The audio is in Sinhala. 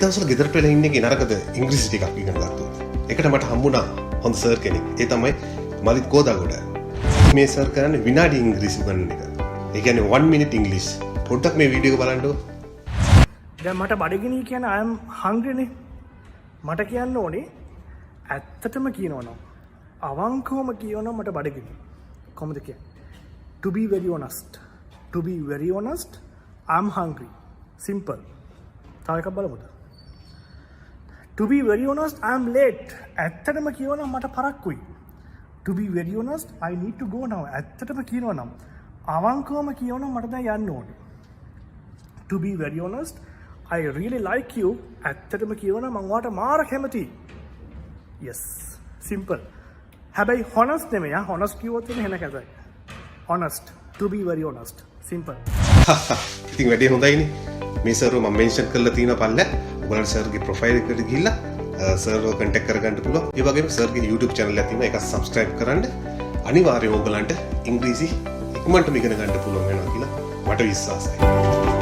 දවසල ගෙදරට වෙලා ඉන්නේ නරකද ඉංග්‍රීසි ටිකක් ඉගෙන ගත්තොත්. ඒකට මට හම්බුණා හොඳ සර් කෙනෙක්. ඒ තමයි මලිත් කෝදාගොඩ. මේ සර් කරන්නේ විනාඩි ඉංග්‍රීසි උගන්වන එක. ඒ කියන්නේ 1 minute English. පොඩ්ඩක් මේ වීඩියෝ එක බලන්නකෝ. දැන් මට බඩගිනි කියන I am hungry නේ. මට කියන්න ඕනේ ඇත්තටම කියනවනම් අවංකවම කියනවනම් මට බඩගිනි. කොහොමද කියන්නේ? To be very honest. To be very honest, I am hungry. Simple. තව එකක් බලමුද? To be very honest, I am late. ඇත්තටම කියනවනම් මට පරක්කුයි. To be very honest, I need to go now. ඇත්තටම කියනවනම් අවංකවම කියනවනම් මට දැන් යන්න ඕනේ. To be very honest, I really like you. ඇත්තටම කියනවනම් මම ඔයාට මාර කැමතියි. Yes, simple. හැබැයි honest නෙමෙයි. honest කිව්වොත් එන්නේ වෙන කැතයි. Honest. To be very honest. Simple. ඉතින් වැඩේ හොඳයිනේ. මේ සර්ව මම මෙන්ෂන් කරලා තියෙනවා පල්ල. ඔයාලට සර්ගේ ප්‍රොෆයිල් එකට ගිහිල්ලා සර්ව කන්ටැක්ට් කරගන්න පුළුවන්. ඒ වගේම සර්ගේ YouTube channel එකක් තියෙනවා. ඒක subscribe කරන්න. අනිවාර්යයෙන් ඔයගලන්ට ඉංග්‍රීසි ඉක්මනටම ඉගෙන ගන්න පුළුවන් වෙනවා කියලා මට විශ්වාසයි.